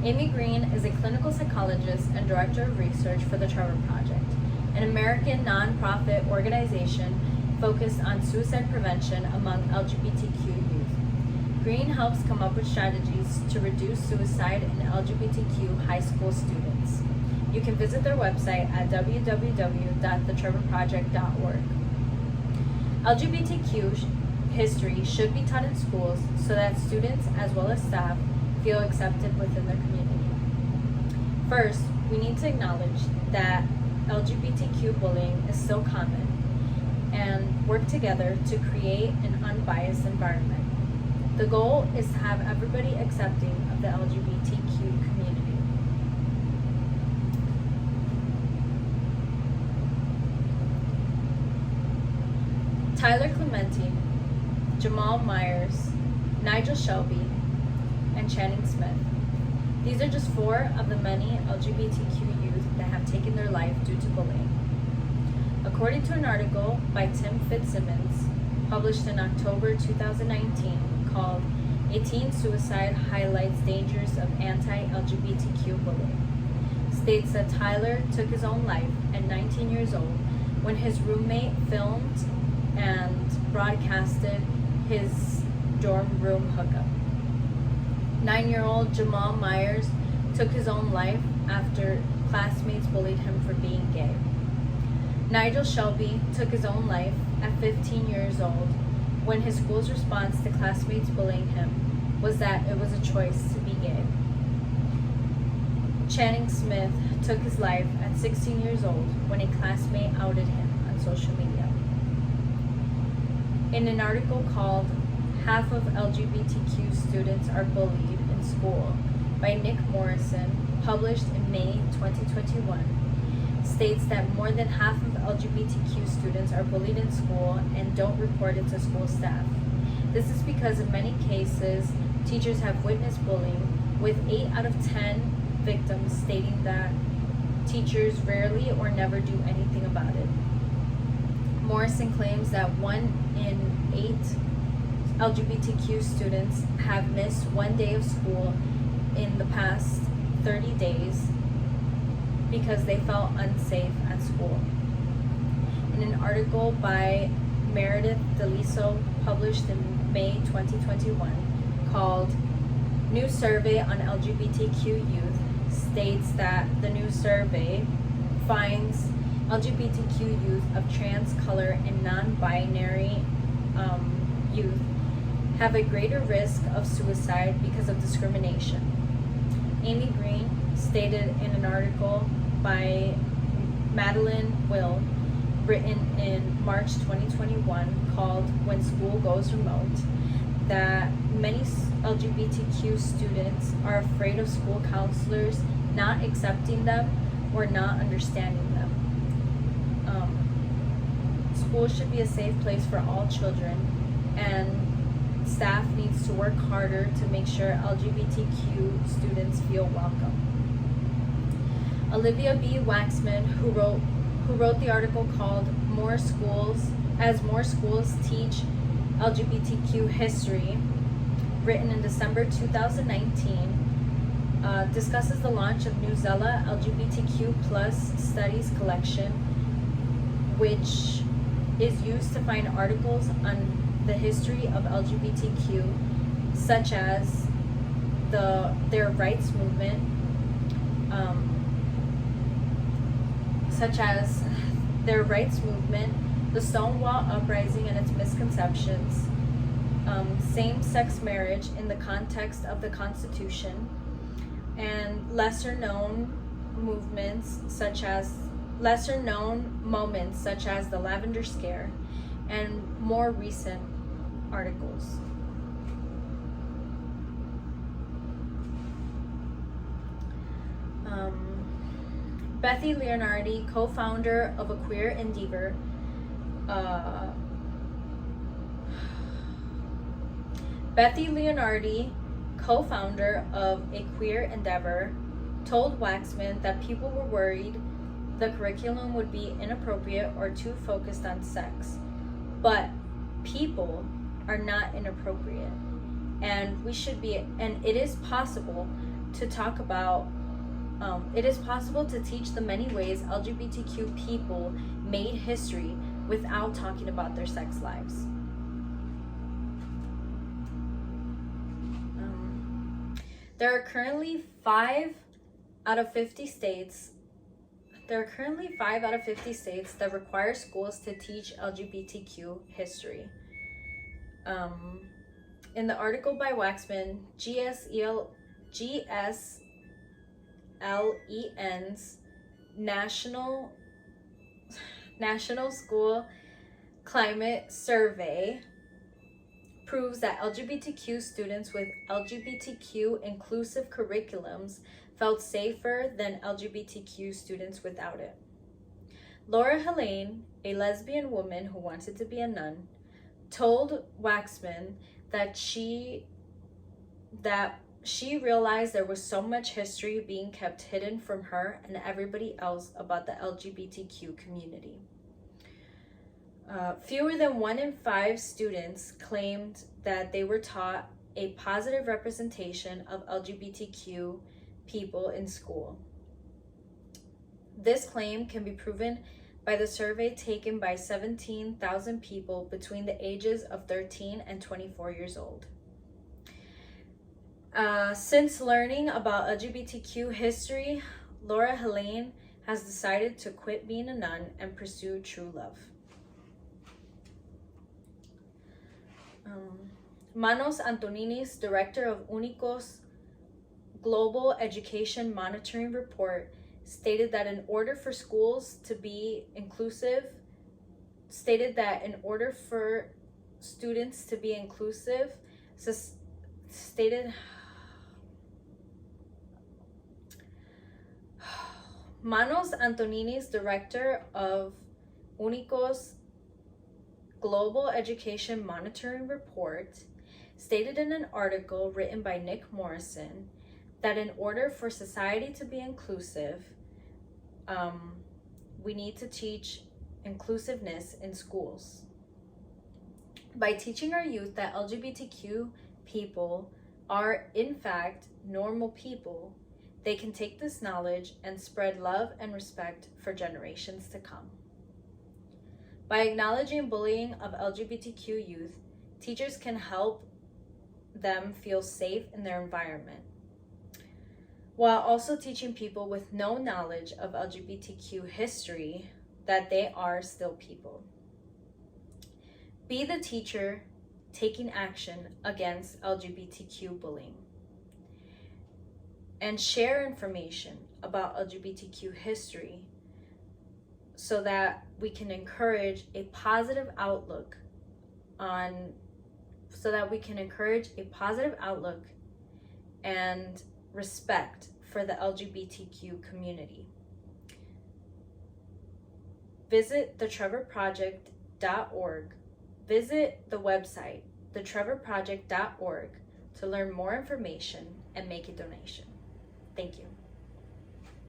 Amy Green is a clinical psychologist and director of research for the Trevor Project, an American nonprofit organization focused on suicide prevention among LGBTQ youth. Green helps come up with strategies to reduce suicide in LGBTQ high school students. You can visit their website at www.thetrevorproject.org. LGBTQ history should be taught in schools so that students as well as staff feel accepted within their community. First, we need to acknowledge that LGBTQ bullying is still common and work together to create an unbiased environment. The goal is to have everybody accepting of the LGBTQ community. Tyler Clementi, Jamal Myers, Nigel Shelby, and Channing Smith. These are just 4 of the many LGBTQ youth that have taken their life due to bullying. According to an article by Tim Fitzsimmons, published in October 2019, called "A Teen Suicide Highlights Dangers of Anti-LGBTQ Bullying," states that Tyler took his own life at 19 years old when his roommate filmed and broadcasted his dorm room hookup. 9-year-old Jamal Myers took his own life after classmates bullied him for being gay. Nigel Shelby took his own life at 15 years old when his school's response to classmates bullying him was that it was a choice to be gay. Channing Smith took his life at 16 years old when a classmate outed him on social media. In an article called "Half of LGBTQ Students Are Bullied in School" by Nick Morrison, published in May 2021, states that more than half of LGBTQ students are bullied in school and don't report it to school staff. This is because in many cases, teachers have witnessed bullying, with 8 out of 10 victims stating that teachers rarely or never do anything about it. Morrison claims that 1 in 8 LGBTQ students have missed 1 day of school in the past 30 days because they felt unsafe at school. In an article by Meredith DeLiso, published in May 2021, called "New Survey on LGBTQ Youth," states that the new survey finds LGBTQ youth of trans, color, and non-binary youth have a greater risk of suicide because of discrimination. Amy Green stated in an article by Madeline Will, written in March 2021, called "When School Goes Remote," that many LGBTQ students are afraid of school counselors not accepting them or not understanding them. School should be a safe place for all children, and staff needs to work harder to make sure LGBTQ students feel welcome. Olivia B. Waxman, who wrote the article called More Schools Teach LGBTQ History," written in December 2019, discusses the launch of Newsella LGBTQ Plus Studies Collection, which is used to find articles on the history of LGBTQ, such as their rights movement, the Stonewall Uprising and its misconceptions, same-sex marriage in the context of the Constitution, and lesser-known moments such as the Lavender Scare, and more recent articles. Bethy Leonardi, co-founder of a queer endeavor, told Waxman that people were worried the curriculum would be inappropriate or too focused on sex. But people are not inappropriate, and it is possible to talk about it is possible to teach the many ways LGBTQ people made history without talking about their sex lives. There are currently 5 out of 50 states that require schools to teach LGBTQ history. In the article by Waxman, GSLEN's National School Climate Survey proves that LGBTQ students with LGBTQ inclusive curriculums felt safer than LGBTQ students without it. Laura Helene, a lesbian woman who wanted to be a nun, told Waxman that she realized there was so much history being kept hidden from her and everybody else about the LGBTQ community. Fewer than 1 in 5 students claimed that they were taught a positive representation of LGBTQ people in school. This claim can be proven by the survey taken by 17,000 people between the ages of 13 and 24 years old. Since learning about LGBTQ history, Laura Helene has decided to quit being a nun and pursue true love. Manos Antonini's director of UNICO's Global Education Monitoring Report stated that in order for students to be inclusive, Manos Antonini's director of UNICO's Global Education Monitoring Report stated in an article written by Nick Morrison that in order for society to be inclusive, we need to teach inclusiveness in schools. By teaching our youth that LGBTQ people are in fact normal people, they can take this knowledge and spread love and respect for generations to come. By acknowledging bullying of LGBTQ youth, teachers can help them feel safe in their environment, while also teaching people with no knowledge of LGBTQ history that they are still people. Be the teacher taking action against LGBTQ bullying, and share information about LGBTQ history so that we can encourage a positive outlook and respect for the LGBTQ community. Visit thetrevorproject.org. Visit the website, thetrevorproject.org, to learn more information and make a donation. Thank you.